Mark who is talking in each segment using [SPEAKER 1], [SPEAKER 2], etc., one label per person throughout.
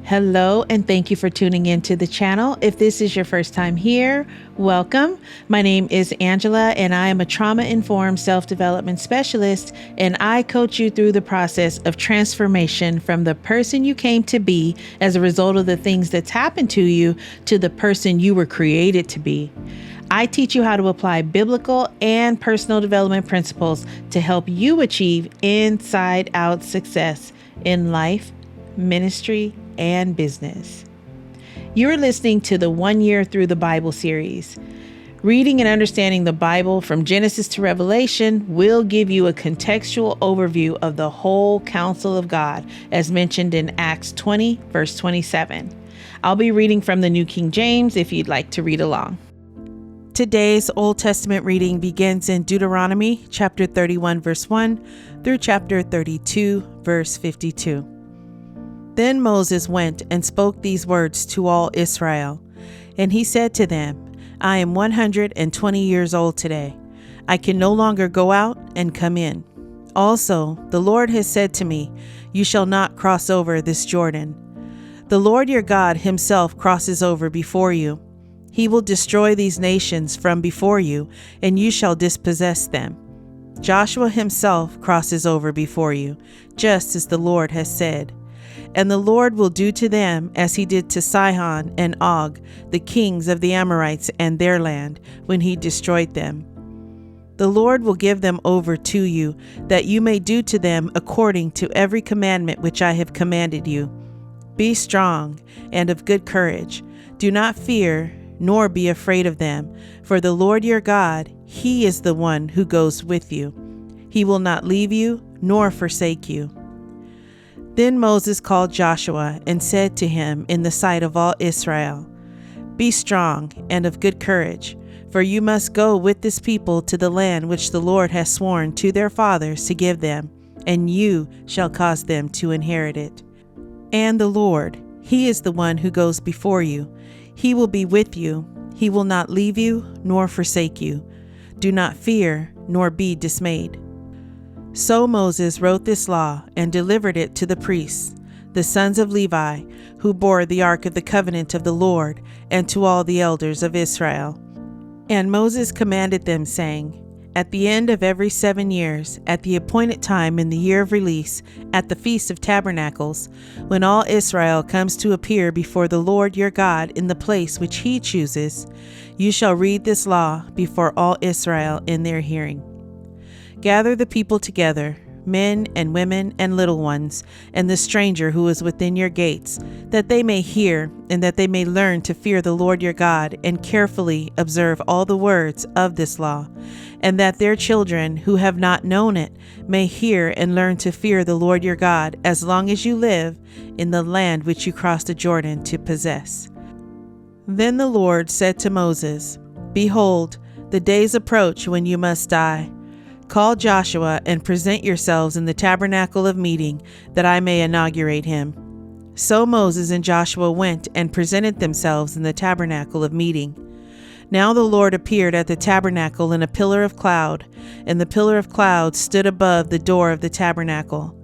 [SPEAKER 1] Hello, and thank you for tuning into the channel. If this is your first time here, welcome. My name is Angela, and I am a trauma-informed self-development specialist, and I coach you through the process of transformation from the person you came to be as a result of the things that's happened to you to the person you were created to be. I teach you how to apply biblical and personal development principles to help you achieve inside-out success in life, ministry, and business. You're listening to the 1 Year Through the Bible series. Reading and understanding the Bible from Genesis to Revelation will give you a contextual overview of the whole counsel of God, as mentioned in Acts 20, verse 27. I'll be reading from the New King James if you'd like to read along. Today's Old Testament reading begins in Deuteronomy chapter 31, verse 1 through chapter 32, verse 52. Then Moses went and spoke these words to all Israel. And he said to them, I am 120 years old today. I can no longer go out and come in. Also, the Lord has said to me, you shall not cross over this Jordan. The Lord your God himself crosses over before you. He will destroy these nations from before you, and you shall dispossess them. Joshua himself crosses over before you, just as the Lord has said. And the Lord will do to them as he did to Sihon and Og, the kings of the Amorites and their land, when he destroyed them. The Lord will give them over to you, that you may do to them according to every commandment which I have commanded you. Be strong and of good courage. Do not fear, nor be afraid of them, for the Lord your God, he is the one who goes with you. He will not leave you nor forsake you. Then Moses called Joshua and said to him in the sight of all Israel, Be strong and of good courage, for you must go with this people to the land which the Lord has sworn to their fathers to give them, and you shall cause them to inherit it. And the Lord, he is the one who goes before you. He will be with you. He will not leave you nor forsake you. Do not fear nor be dismayed. So Moses wrote this law and delivered it to the priests, the sons of Levi, who bore the ark of the covenant of the Lord, and to all the elders of Israel. And Moses commanded them, saying, At the end of every 7 years, at the appointed time in the year of release, at the Feast of Tabernacles, when all Israel comes to appear before the Lord your God in the place which he chooses, you shall read this law before all Israel in their hearing. Gather the people together, men and women and little ones, and the stranger who is within your gates, that they may hear and that they may learn to fear the Lord your God and carefully observe all the words of this law, and that their children who have not known it may hear and learn to fear the Lord your God as long as you live in the land which you crossed the Jordan to possess. Then the Lord said to Moses, Behold, the days approach when you must die. Call Joshua and present yourselves in the tabernacle of meeting, that I may inaugurate him. So Moses and Joshua went and presented themselves in the tabernacle of meeting. Now the Lord appeared at the tabernacle in a pillar of cloud, and the pillar of cloud stood above the door of the tabernacle.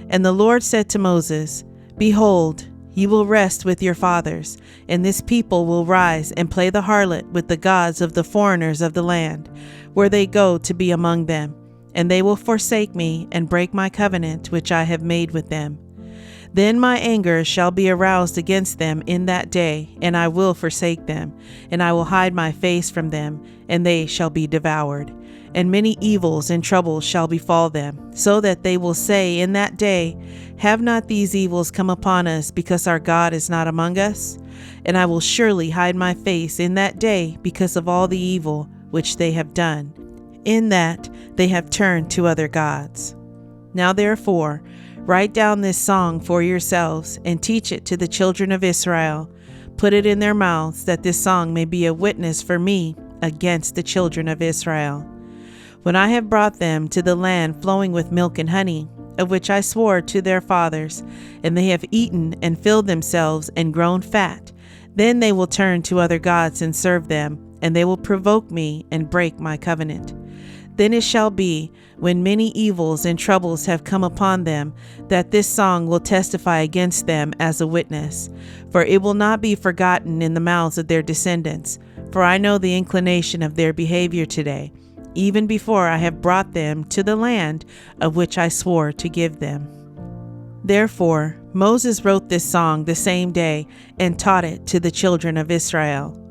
[SPEAKER 1] And the Lord said to Moses, Behold, you will rest with your fathers, and this people will rise and play the harlot with the gods of the foreigners of the land, where they go to be among them, and they will forsake me and break my covenant which I have made with them. Then my anger shall be aroused against them in that day, and I will forsake them, and I will hide my face from them, and they shall be devoured. And many evils and troubles shall befall them, so that they will say in that day, Have not these evils come upon us, because our God is not among us? And I will surely hide my face in that day because of all the evil which they have done, in that they have turned to other gods. Now therefore, write down this song for yourselves, and teach it to the children of Israel. Put it in their mouths, that this song may be a witness for me against the children of Israel. When I have brought them to the land flowing with milk and honey, of which I swore to their fathers, and they have eaten and filled themselves and grown fat, then they will turn to other gods and serve them, and they will provoke me and break my covenant. Then it shall be, when many evils and troubles have come upon them, that this song will testify against them as a witness. For it will not be forgotten in the mouths of their descendants. For I know the inclination of their behavior today, even before I have brought them to the land of which I swore to give them. Therefore Moses wrote this song the same day and taught it to the children of Israel.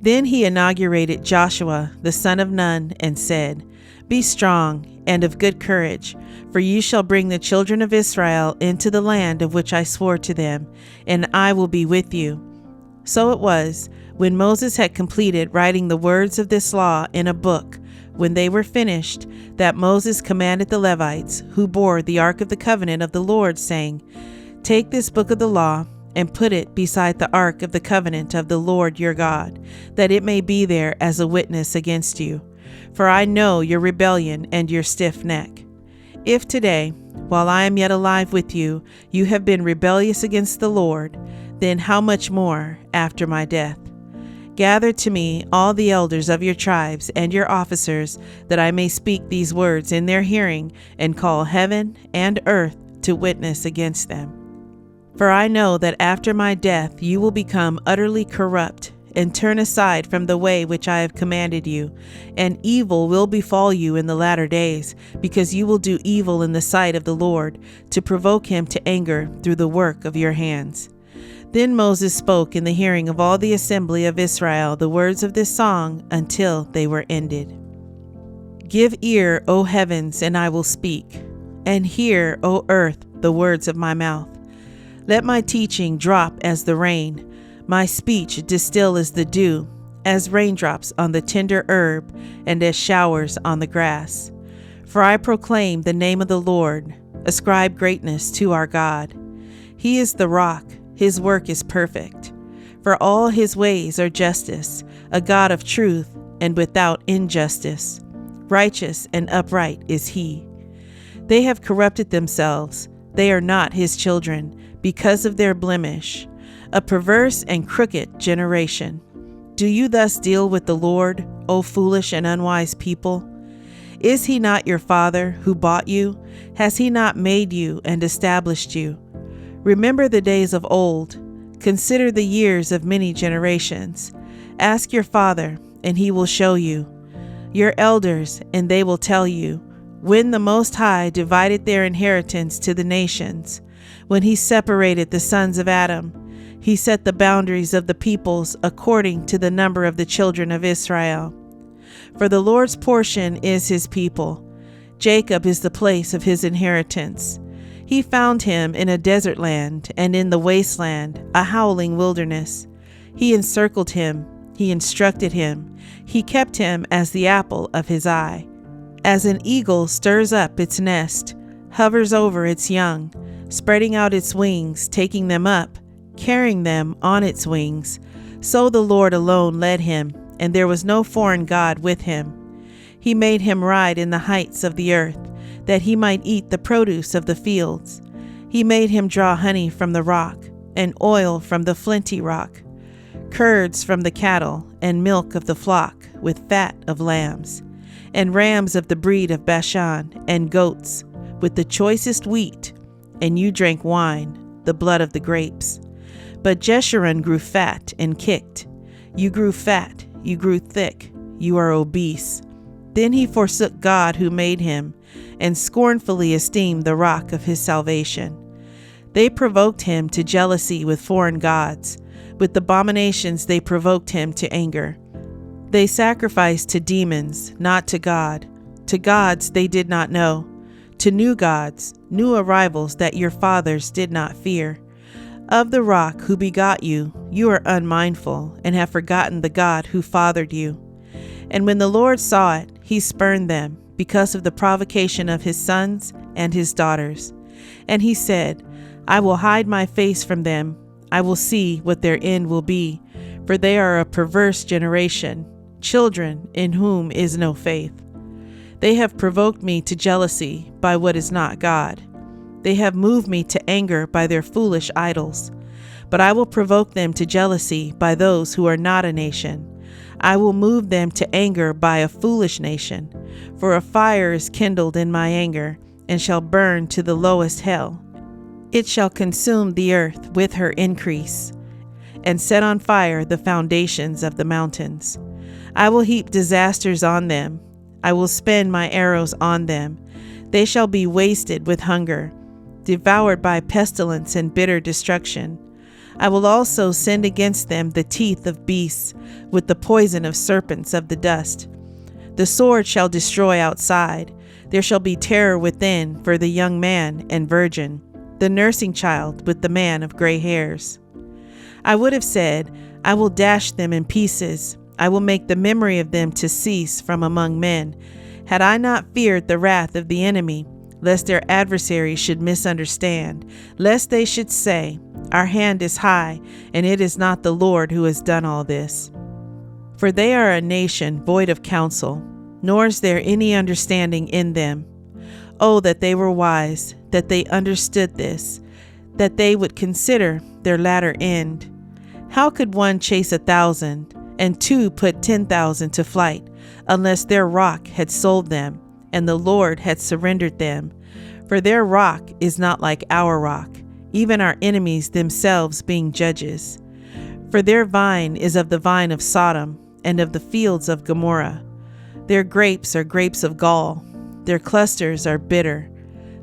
[SPEAKER 1] Then he inaugurated Joshua the son of Nun and said, Be strong and of good courage, for you shall bring the children of Israel into the land of which I swore to them, and I will be with you. So it was, when Moses had completed writing the words of this law in a book, when they were finished, that Moses commanded the Levites, who bore the ark of the covenant of the Lord, saying, Take this book of the law, and put it beside the ark of the covenant of the Lord your God, that it may be there as a witness against you. For I know your rebellion and your stiff neck. If today, while I am yet alive with you, you have been rebellious against the Lord, then how much more after my death? Gather to me all the elders of your tribes and your officers, that I may speak these words in their hearing, and call heaven and earth to witness against them. For I know that after my death you will become utterly corrupt, and turn aside from the way which I have commanded you, and evil will befall you in the latter days, because you will do evil in the sight of the Lord, to provoke him to anger through the work of your hands. Then Moses spoke in the hearing of all the assembly of Israel the words of this song until they were ended. Give ear, O heavens, and I will speak, and hear, O earth, the words of my mouth. Let my teaching drop as the rain, my speech distill as the dew, as raindrops on the tender herb, and as showers on the grass. For I proclaim the name of the Lord, ascribe greatness to our God. He is the rock, his work is perfect. For all his ways are justice, a God of truth and without injustice. Righteous and upright is he. They have corrupted themselves, they are not his children, because of their blemish, a perverse and crooked generation. Do you thus deal with the Lord, O foolish and unwise people? Is he not your father who bought you? Has he not made you and established you? Remember the days of old. Consider the years of many generations. Ask your father, and he will show you. Your elders, and they will tell you, when the Most High divided their inheritance to the nations, when he separated the sons of Adam, he set the boundaries of the peoples according to the number of the children of Israel. For the Lord's portion is his people. Jacob is the place of his inheritance. He found him in a desert land, and in the wasteland, a howling wilderness. He encircled him, he instructed him, he kept him as the apple of his eye. As an eagle stirs up its nest, hovers over its young, spreading out its wings, taking them up, carrying them on its wings, so the Lord alone led him, and there was no foreign god with him. He made him ride in the heights of the earth, that he might eat the produce of the fields. He made him draw honey from the rock, and oil from the flinty rock, curds from the cattle, and milk of the flock, with fat of lambs, and rams of the breed of Bashan, and goats, with the choicest wheat. And you drank wine, the blood of the grapes. But Jeshurun grew fat and kicked. You grew fat, you grew thick, you are obese. Then he forsook God who made him, and scornfully esteemed the rock of his salvation. They provoked him to jealousy with foreign gods. With abominations they provoked him to anger. They sacrificed to demons, not to God. To gods they did not know. To new gods, new arrivals that your fathers did not fear. Of the rock who begot you, you are unmindful, and have forgotten the God who fathered you. And when the Lord saw it, he spurned them, because of the provocation of his sons and his daughters. And he said, I will hide my face from them. I will see what their end will be, for they are a perverse generation, children in whom is no faith. They have provoked me to jealousy by what is not God. They have moved me to anger by their foolish idols. But I will provoke them to jealousy by those who are not a nation. I will move them to anger by a foolish nation. For a fire is kindled in my anger, and shall burn to the lowest hell. It shall consume the earth with her increase, and set on fire the foundations of the mountains. I will heap disasters on them. I will spend my arrows on them. They shall be wasted with hunger, devoured by pestilence and bitter destruction. I will also send against them the teeth of beasts, with the poison of serpents of the dust. The sword shall destroy outside. There shall be terror within for the young man and virgin, the nursing child with the man of gray hairs. I would have said, I will dash them in pieces. I will make the memory of them to cease from among men, had I not feared the wrath of the enemy, lest their adversaries should misunderstand, lest they should say, Our hand is high, and it is not the Lord who has done all this. For they are a nation void of counsel, nor is there any understanding in them. Oh, that they were wise, that they understood this, that they would consider their latter end. How could one chase 1,000, and two put 10,000 to flight, unless their rock had sold them, and the Lord had surrendered them? For their rock is not like our rock, even our enemies themselves being judges. For their vine is of the vine of Sodom, and of the fields of Gomorrah. Their grapes are grapes of gall, their clusters are bitter.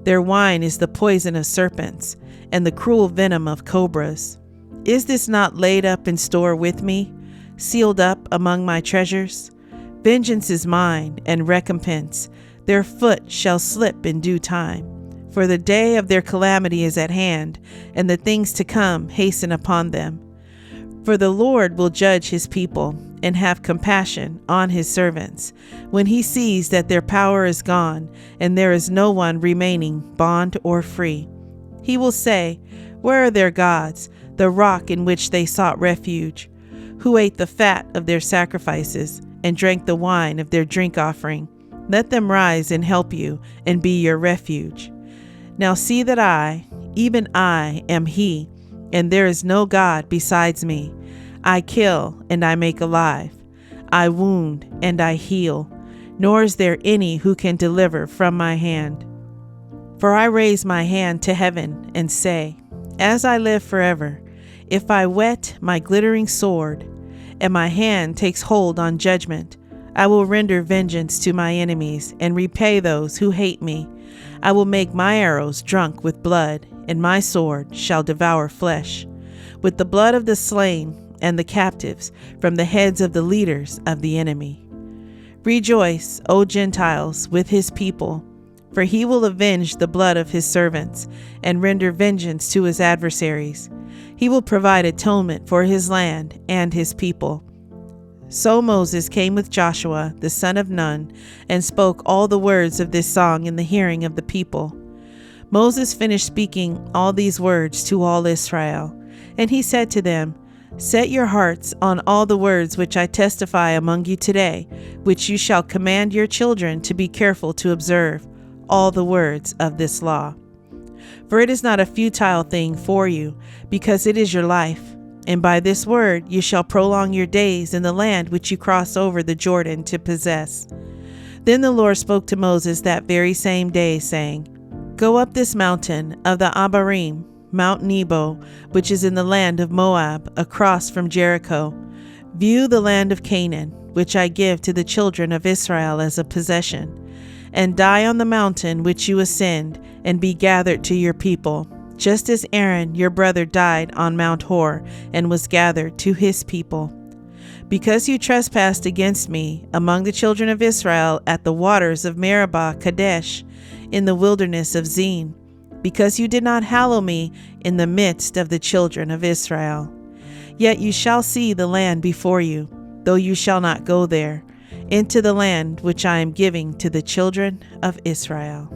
[SPEAKER 1] Their wine is the poison of serpents, and the cruel venom of cobras. Is this not laid up in store with me, sealed up among my treasures? Vengeance is mine, and recompense. Their foot shall slip in due time. For the day of their calamity is at hand, and the things to come hasten upon them. For the Lord will judge his people, and have compassion on his servants, when he sees that their power is gone, and there is no one remaining, bond or free. He will say, Where are their gods, the rock in which they sought refuge, who ate the fat of their sacrifices, and drank the wine of their drink offering? Let them rise and help you, and be your refuge. Now see that I, even I, am he, and there is no God besides me. I kill, and I make alive. I wound, and I heal, nor is there any who can deliver from my hand. For I raise my hand to heaven, and say, As I live forever, if I whet my glittering sword, and my hand takes hold on judgment, I will render vengeance to my enemies, and repay those who hate me. I will make my arrows drunk with blood, and my sword shall devour flesh, with the blood of the slain and the captives, from the heads of the leaders of the enemy. Rejoice, O Gentiles, with his people, for he will avenge the blood of his servants, and render vengeance to his adversaries. He will provide atonement for his land and his people. So Moses came with Joshua, the son of Nun, and spoke all the words of this song in the hearing of the people. Moses finished speaking all these words to all Israel, and he said to them, Set your hearts on all the words which I testify among you today, which you shall command your children to be careful to observe, all the words of this law. For it is not a futile thing for you, because it is your life. And by this word you shall prolong your days in the land which you cross over the Jordan to possess. Then the Lord spoke to Moses that very same day, saying, Go up this mountain of the Abarim, Mount Nebo, which is in the land of Moab, across from Jericho. View the land of Canaan, which I give to the children of Israel as a possession, and die on the mountain which you ascend, and be gathered to your people, just as Aaron your brother died on Mount Hor, and was gathered to his people. Because you trespassed against me among the children of Israel at the waters of Meribah Kadesh, in the wilderness of Zin, because you did not hallow me in the midst of the children of Israel. Yet you shall see the land before you, though you shall not go there, into the land which I am giving to the children of Israel.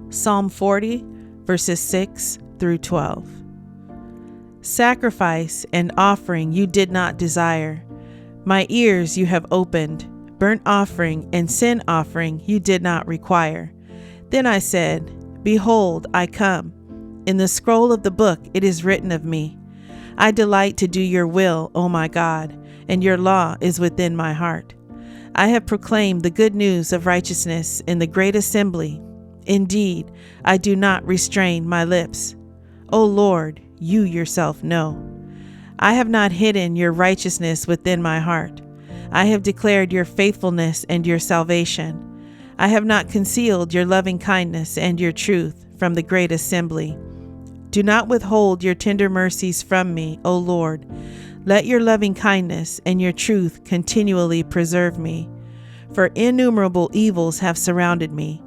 [SPEAKER 1] Psalm 40, verses 6 through 12. Sacrifice and offering you did not desire. My ears you have opened. Burnt offering and sin offering you did not require. Then I said, Behold, I come. In the scroll of the book it is written of me. I delight to do your will, O my God, and your law is within my heart. I have proclaimed the good news of righteousness in the great assembly. Indeed, I do not restrain my lips. O Lord, you yourself know. I have not hidden your righteousness within my heart. I have declared your faithfulness and your salvation. I have not concealed your loving kindness and your truth from the great assembly. Do not withhold your tender mercies from me, O Lord. Let your loving kindness and your truth continually preserve me. For innumerable evils have surrounded me.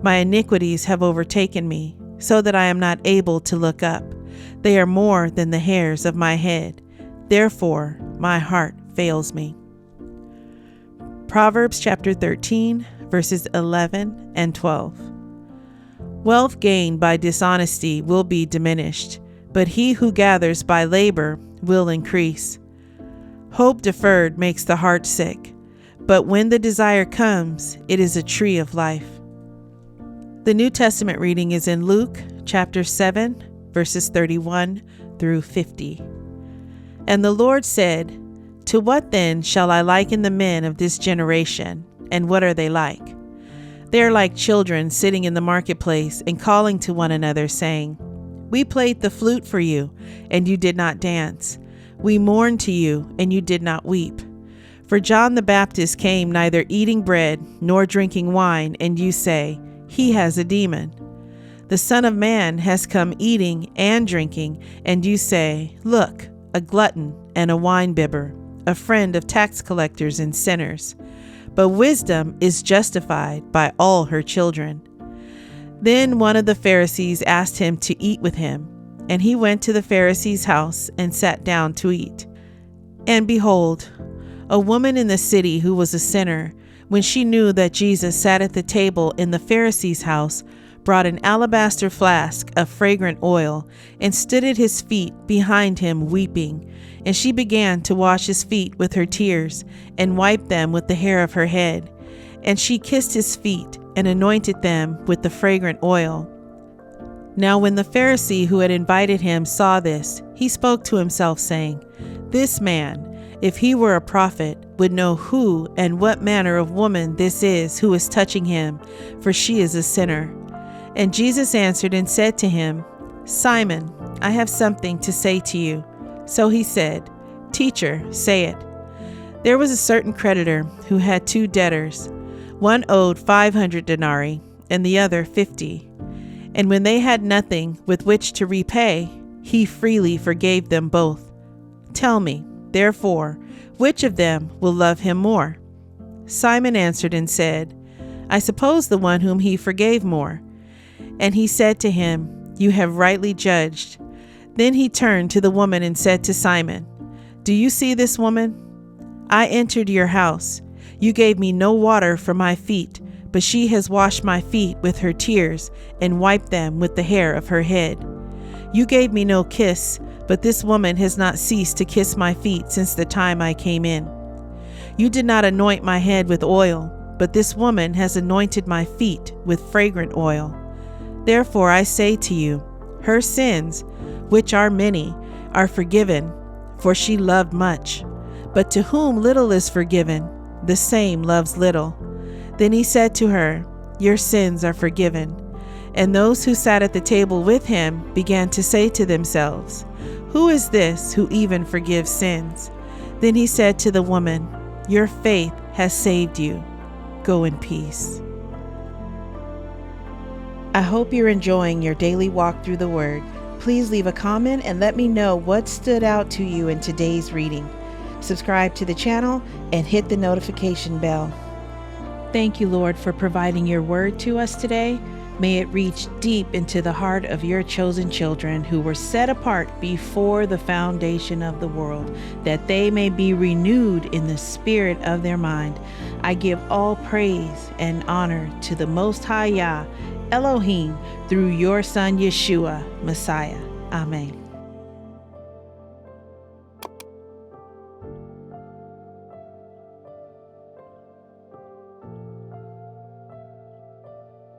[SPEAKER 1] My iniquities have overtaken me, so that I am not able to look up. They are more than the hairs of my head. Therefore, my heart fails me. Proverbs chapter 13, verses 11 and 12. Wealth gained by dishonesty will be diminished, but he who gathers by labor will increase. Hope deferred makes the heart sick, but when the desire comes, it is a tree of life. The New Testament reading is in Luke chapter 7, verses 31 through 50. And the Lord said, "To what then shall I liken the men of this generation, and what are they like? They are like children sitting in the marketplace and calling to one another, saying, 'We played the flute for you, and you did not dance. We mourned to you, and you did not weep.' For John the Baptist came neither eating bread nor drinking wine, and you say, 'He has a demon.' The Son of Man has come eating and drinking, and you say, 'Look, a glutton and a winebibber, a friend of tax collectors and sinners.' But wisdom is justified by all her children." Then one of the Pharisees asked him to eat with him, and he went to the Pharisee's house and sat down to eat. And behold, a woman in the city who was a sinner, when she knew that Jesus sat at the table in the Pharisee's house, brought an alabaster flask of fragrant oil and stood at his feet behind him weeping. And she began to wash his feet with her tears and wiped them with the hair of her head. And she kissed his feet and anointed them with the fragrant oil. Now when the Pharisee who had invited him saw this, he spoke to himself, saying, "This man, if he were a prophet, would know who and what manner of woman this is who is touching him, for she is a sinner." And Jesus answered and said to him, "Simon, I have something to say to you." So he said, "Teacher, say it." There was a certain creditor who had 2 debtors. One owed 500 denarii and the other 50. And when they had nothing with which to repay, he freely forgave them both. "Tell me, therefore, which of them will love him more?" Simon answered and said, "I suppose the one whom he forgave more." And he said to him, "You have rightly judged." Then he turned to the woman and said to Simon, "Do you see this woman? I entered your house. You gave me no water for my feet, but she has washed my feet with her tears and wiped them with the hair of her head. You gave me no kiss, but this woman has not ceased to kiss my feet since the time I came in. You did not anoint my head with oil, but this woman has anointed my feet with fragrant oil. Therefore I say to you, her sins, which are many, are forgiven, for she loved much. But to whom little is forgiven, the same loves little." Then he said to her, "Your sins are forgiven." And those who sat at the table with him began to say to themselves, "Who is this who even forgives sins?" Then he said to the woman, "Your faith has saved you. Go in peace." I hope you're enjoying your daily walk through the Word. Please leave a comment and let me know what stood out to you in today's reading. Subscribe to the channel and hit the notification bell. Thank you, Lord, for providing your word to us today. May it reach deep into the heart of your chosen children who were set apart before the foundation of the world, that they may be renewed in the spirit of their mind. I give all praise and honor to the Most High Yah, Elohim, through your Son Yeshua, Messiah. Amen.